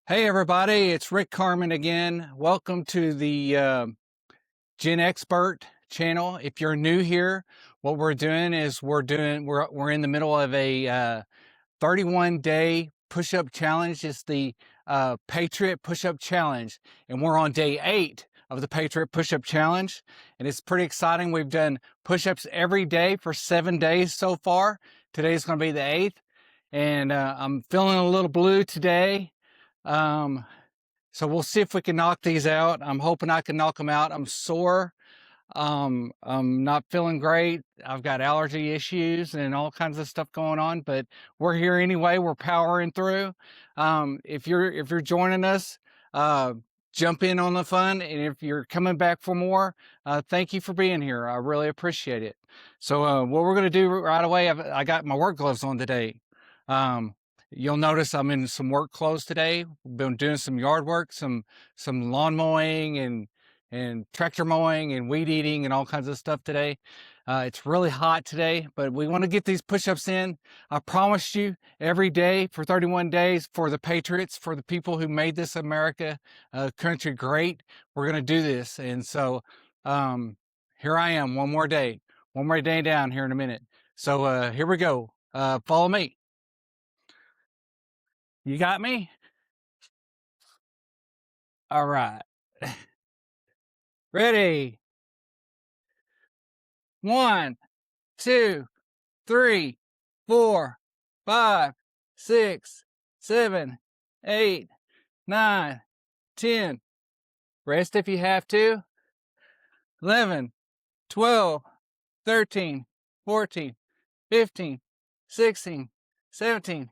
Hey everybody, it's Rick Carmen again. Welcome to the GenXpert channel. If you're new here, what we're doing is we're in the middle of a 31-day push-up challenge. It's the Patriot Push-Up Challenge, and we're on day 8 of the Patriot Push-Up Challenge, and it's pretty exciting. We've done push-ups every day for 7 days so far. Today's going to be the 8th, and I'm feeling a little blue today. So we'll see if we can knock these out. I'm hoping I can knock them out. I'm sore. I'm not feeling great. I've got allergy issues and all kinds of stuff going on, but we're here anyway. We're powering through. If you're joining us, jump in on the fun. And if you're coming back for more, thank you for being here. I really appreciate it. So what we're going to do right away, I got my work gloves on today. You'll notice I'm in some work clothes today. We've been doing some yard work, some lawn mowing and tractor mowing and weed eating and all kinds of stuff today. It's really hot today, but we want to get these push-ups in. I promised you every day for 31 days for the Patriots, for the people who made this America country great. We're going to do this. And so here I am, one more day down here in a minute. So here we go. Follow me. You got me? All right. Ready? 1, 2, 3, 4, 5, 6, 7, 8, 9, 10. Rest if you have to. 11, 12, 13, 14, 15, 16, 17,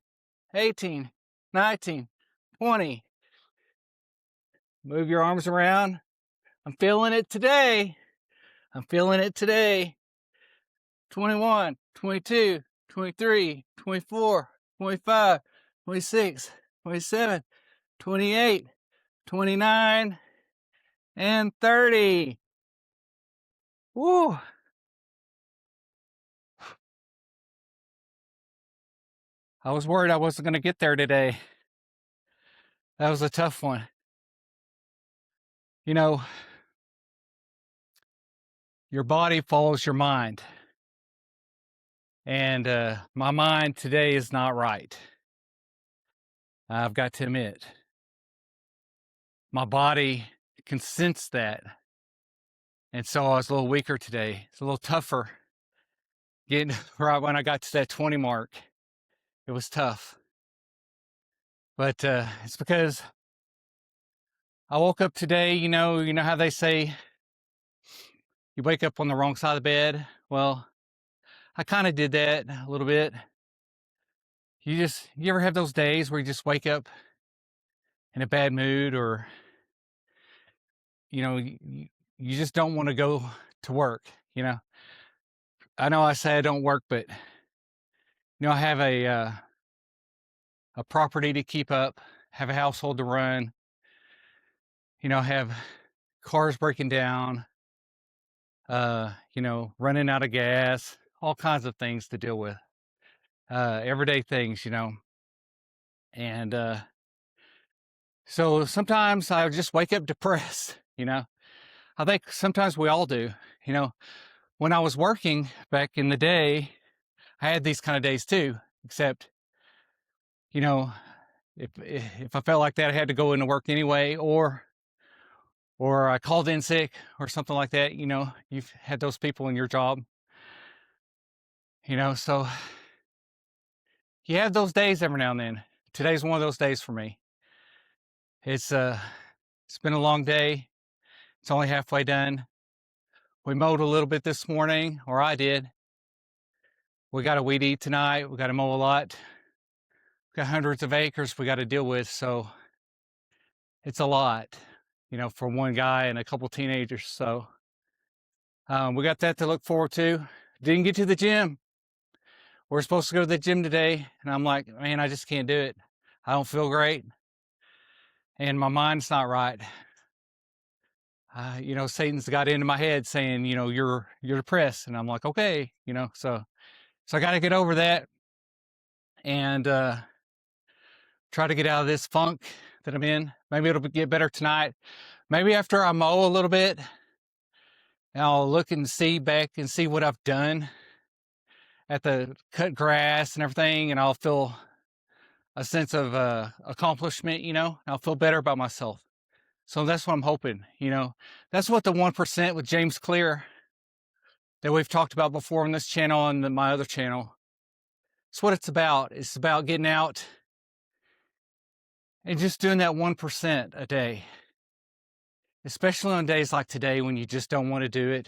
18, 19, 20. Move your arms around. I'm feeling it today. 21, 22, 23, 24, 25, 26, 27, 28, 29, and 30. Woo! I was worried I wasn't going to get there today. That was a tough one. You know, your body follows your mind. And my mind today is not right. I've got to admit. My body can sense that. And so I was a little weaker today. It's a little tougher. Getting right when I got to that 20 mark, it was tough. But it's because I woke up today, you know how they say you wake up on the wrong side of the bed? Well, I kind of did that a little bit. You ever have those days where you just wake up in a bad mood, or you just don't want to go to work, I know I say I don't work, but I have a property to keep up, have a household to run, have cars breaking down, running out of gas, all kinds of things to deal with, everyday things, and so sometimes I just wake up depressed. I think sometimes we all do. When I was working back in the day, I had these kind of days too, except if I felt like that, I had to go into work anyway, or I called in sick or something like that. You've had those people in your job, so you have those days every now and then. Today's one of those days for me. It's been a long day. It's only halfway done. We mowed a little bit this morning, or I did. We got a weed eat tonight. We got to mow a lot. We got hundreds of acres we got to deal with, so it's a lot, for one guy and a couple teenagers. So we got that to look forward to. Didn't get to the gym. We're supposed to go to the gym today, and I'm like, man, I just can't do it. I don't feel great, and my mind's not right. Satan's got into my head saying, you're depressed, and I'm like, okay, so I got to get over that and try to get out of this funk that I'm in. Maybe it'll get better tonight. Maybe after I mow a little bit, I'll look and see back and see what I've done at the cut grass and everything, and I'll feel a sense of accomplishment, you know. I'll feel better about myself. So that's what I'm hoping, you know. That's what the 1% with James Clear that we've talked about before on this channel and my other channel. It's what it's about. It's about getting out and just doing that 1% a day. Especially on days like today when you just don't want to do it.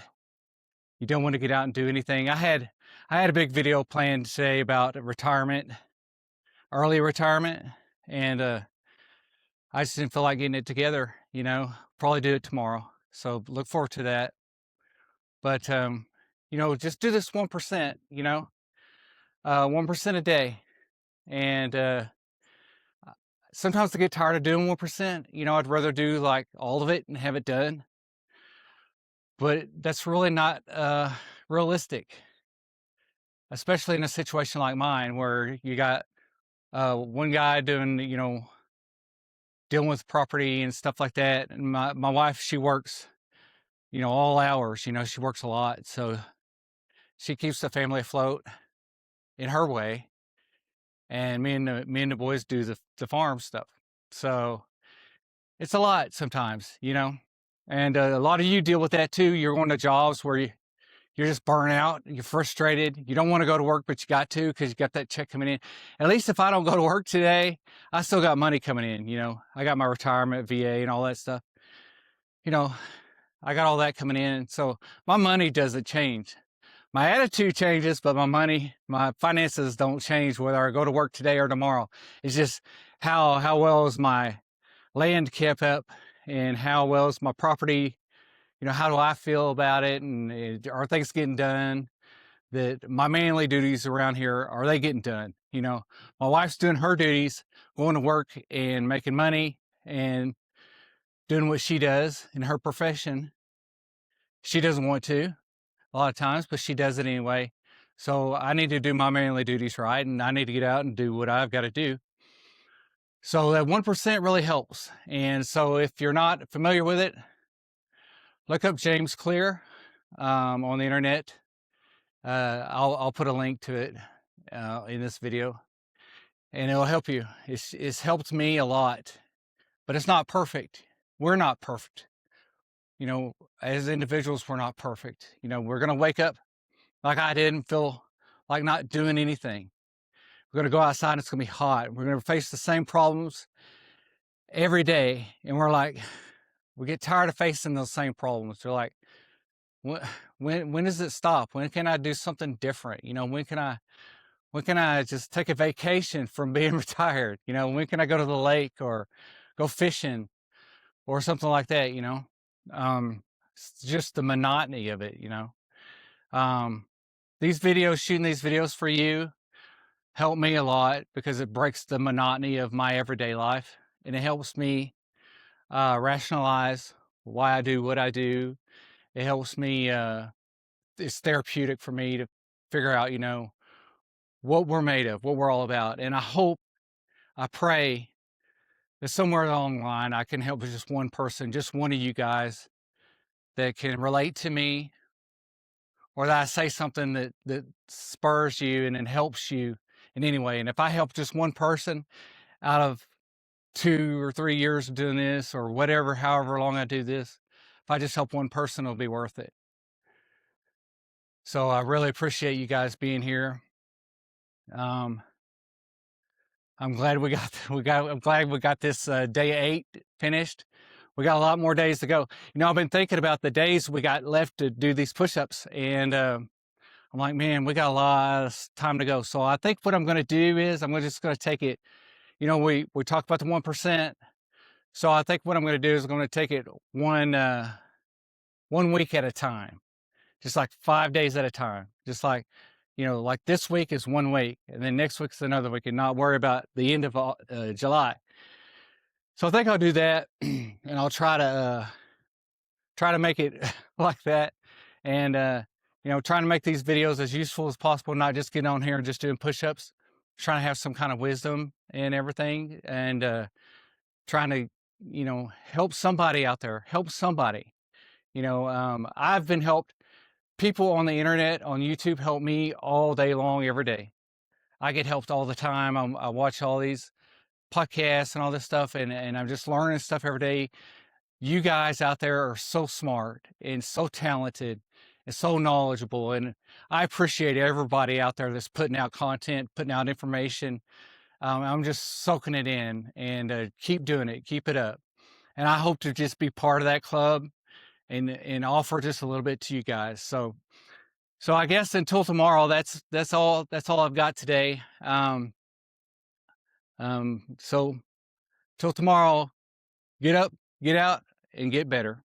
You don't want to get out and do anything. I had a big video planned today about retirement, early retirement, and I just didn't feel like getting it together, you know. Probably do it tomorrow. So look forward to that. But you know, just do this 1%, you know, 1% a day. And sometimes I get tired of doing 1%. You know, I'd rather do like all of it and have it done. But that's really not realistic, especially in a situation like mine where you got one guy doing, you know, dealing with property and stuff like that. And my wife, she works, you know, all hours, you know, she works a lot. So she keeps the family afloat in her way. And me and the boys do the farm stuff. So it's a lot sometimes, you know. And a lot of you deal with that too. You're going to jobs where you're just burnt out, you're frustrated, you don't want to go to work, but you got to because you got that check coming in. At least if I don't go to work today, I still got money coming in, you know. I got my retirement, VA, and all that stuff. You know, I got all that coming in. So my money doesn't change. My attitude changes, but my money, my finances don't change whether I go to work today or tomorrow. It's just how well is my land kept up and how well is my property. You know, how do I feel about it? And are things getting done? That my manly duties around here, are they getting done? You know, my wife's doing her duties, going to work and making money and doing what she does in her profession. She doesn't want to a lot of times, but she does it anyway. So I need to do my manly duties right, and I need to get out and do what I've got to do. So that 1% really helps. And so if you're not familiar with it, look up James Clear on the internet. I'll put a link to it in this video, and it'll help you. It's helped me a lot, but it's not perfect. We're not perfect. You know, as individuals, we're not perfect. You know, we're going to wake up like I did and feel like not doing anything. We're going to go outside and it's going to be hot. We're going to face the same problems every day. And we're like, we get tired of facing those same problems. We're like, when does it stop? When can I do something different? You know, when can I just take a vacation from being retired? You know, when can I go to the lake or go fishing or something like that? You know, it's just the monotony of it. You know, shooting these videos for you help me a lot because it breaks the monotony of my everyday life, and it helps me rationalize why I do what I do. It helps me, it's therapeutic for me to figure out, you know, what we're made of, what we're all about. And I pray that somewhere along the line I can help just one person, just one of you guys that can relate to me, or that I say something that spurs you and it helps you in any way. And if I help just one person out of 2 or 3 years of doing this, or whatever, however long I do this, if I just help one person, it'll be worth it. So I really appreciate you guys being here. I'm glad I'm glad we got this day 8 finished. We got a lot more days to go. You know, I've been thinking about the days we got left to do these push-ups, and I'm like, man, we got a lot of time to go. So I think what I'm going to do is I'm just going to take it. You know, we talked about the 1%. So I think what I'm going to do is I'm going to take it one week at a time, just like 5 days at a time. Just like, you know, like this week is 1 week, and then next week's another week, and not worry about the end of July. So I think I'll do that, and I'll try to make it like that, and you know, trying to make these videos as useful as possible, not just getting on here and just doing push-ups. Trying to have some kind of wisdom and everything, and trying to, help somebody out there, help somebody. I've been helped. People on the internet, on YouTube, help me all day long, every day. I get helped all the time. I watch all these podcasts and all this stuff, and I'm just learning stuff every day. You guys out there are so smart and so talented and so knowledgeable, and I appreciate everybody out there that's putting out content, putting out information. I'm just soaking it in, and keep doing it, keep it up. And I hope to just be part of that club and offer just a little bit to you guys. So I guess until tomorrow, that's all I've got today. So till tomorrow, get up, get out, and get better.